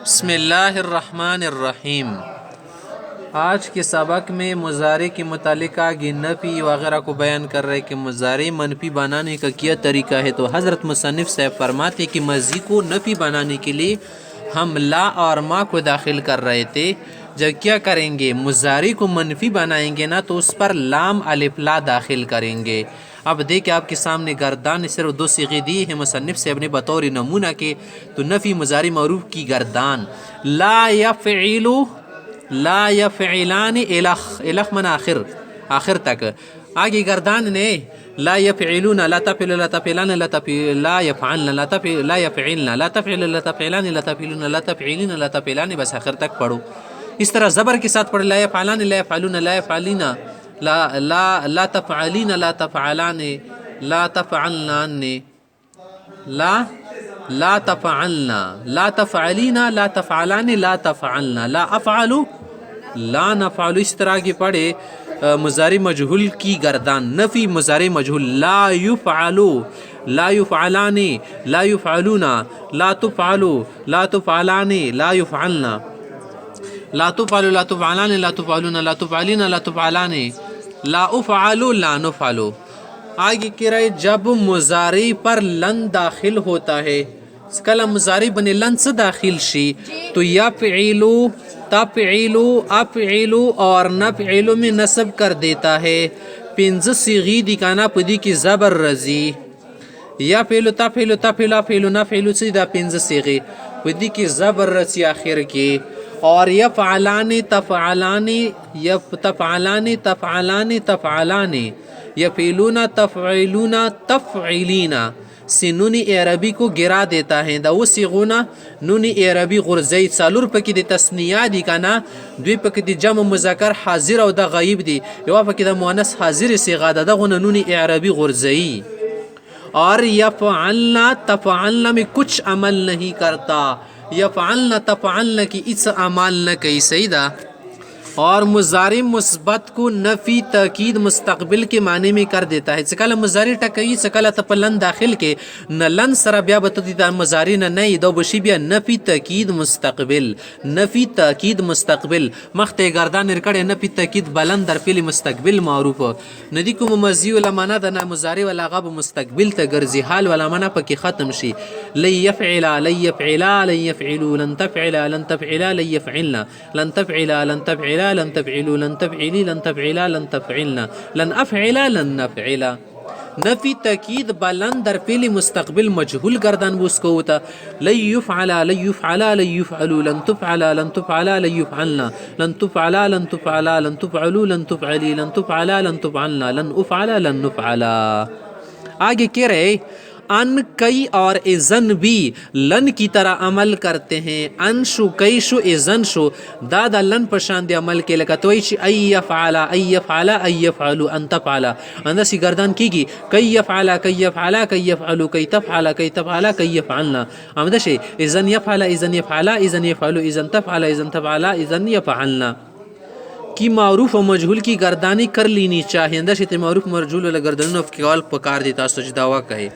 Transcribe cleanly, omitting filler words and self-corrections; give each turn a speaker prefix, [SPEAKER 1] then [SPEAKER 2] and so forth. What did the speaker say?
[SPEAKER 1] بسم اللہ الرحمن الرحیم۔ آج کے سبق میں مضارع کے متعلق آگے نفی وغیرہ کو بیان کر رہے کہ مضارع منفی بنانے کا کیا طریقہ ہے۔ تو حضرت مصنف صاحب فرماتے کہ ماضی کو نفی بنانے کے لیے ہم لا اور ما کو داخل کر رہے تھے۔ جب کیا کریں گے، مضارع کو منفی بنائیں گے نا تو اس پر لام الف لا داخل کریں گے۔ اب دیکھیں آپ کے سامنے گردان صرف دو صیغے دی ہیں مصنف صاحب نے بطور نمونہ کے۔ تو نفی مضارع معروف کی گردان لا یفعل، لا یفعلان الخ من آخر تک، آگے گردان نے لا یفعلون لا تفعل لا تفعلان لا یفعلن لا یفعلن لا تفعل لا تفعلان لا تفعلون لا تفعلین لا تفعلان، بس آخر تک پڑھو۔ اس طرح زبر کے ساتھ پڑھ لا یفعلان لا یفعلون لا یفعلین لا تفعلین لا تفعلان لا تفعلان لا تفعلنا لا تفعلین لا تفعلان لا تفعلنا لا افعل لا نفعل۔ اس طرح کی پڑھے مضارع مجہول کی گردان نفی مضارع مجہول لا یفعل لا یفعلان لا یفعلون لا تفعل لا تفعلان لا یفعلنا لا تفعل لا تفعلان لا تفعلون لا تفعلین لا تفعلان لا افعل لا نفعل۔ آگے کہہ رہے جب مضارع پر لن داخل ہوتا ہے، کلام مضارع بنے لن سے داخل شی تو یفعلو تفعلو افعلو اور نفعلو میں نصب کر دیتا ہے۔ پنز صیغی دکانا پدی کی زبر رضی یفعلو تفعلو تفعلو افعلو نفعلو سیدھا پنز صیغی پدی کی زبر رضی آخر کی، اور یفعلان تفعلان تفعلان تفعلان تفعلان یفعلون تفعلون تفعلین سے نون عربی کو گرا دیتا ہے۔ دا وہ صیغونا نون عربی غرزی سالور پکی دی تسنیہ دی کنا، دوی پکی دی جمع مذکر حاضر او دا غیب دی، یوا پکی دا مؤنث حاضر صیغہ دا غنا نون عربی غرزی۔ اور یفعلنا تفعلنا میں کچھ عمل نہیں کرتا، یفعلنا تفعلنا کی اس عمل نہ کئی سیدہ۔ اور مضارع مثبت کو نفی تاکید مستقبل کے معنی میں کر دیتا ہے۔ سکال مضارع ٹکئی سکال تپلن داخل کے نہ لن سرا بیا بتدی دا مضارع نہ نئی دو بشی بیا نفی تاکید مستقبل، نفی تاکید مستقبل مخت گردان نرکڑے نفی تاکید بلند در فعل مستقبل معروف ندی کو ممزی ولا معنی دا نہ مضارع ولا غاب مستقبل تا گرزی حال ولا معنی پکی ختم شی۔ لن یفعلا لن یفعلا لن یفعلوا لن تفعلا لن تفعلا لن یفعلنا لن تفعلا لن تفعلا لن تفعلوا لن تفعلی لن تفعلا لن تفعلنا لن افعلا لن نفعلا۔ نفی تاکید بلند در فعل مستقبل مجهول گردان بوس کو ہوتا لن یفعلا لن یفعلا لن یفعلوا لن تفعلا لن تفعلا لن یفعلنا لن تفعلا لن تفعلا لن تفعلوا لن تفعلی لن تفعلا لن تفعلنا لن افعلا لن نفعلا۔ آگے کہہ رہے ان کئی اور ازن بھی لن کی طرح عمل کرتے ہیں۔ ان شو کئی شو ازن شو دادا لن پشان دے عمل کے لگا تو ایچی ای یفعلا ای یفعلا ای یفعلو ان تفعلا اندہ سی گردان کی گی کئی یفعلا کئی یفعلا کئی یفعلو کئی تفعلا کئی تفعلا کئی یفعلنا اندہ شے ازن یفعلا ازن یفعلا ازن یفعلو ازن تفعلا ازن تفعلا ازن یفعلنا کی معروف و مجہول کی گردانی کر لینی چاہیے۔ اندہ شے تے معروف مرجول والا گردانوں افکال پکار دیتا سجداوا کہے۔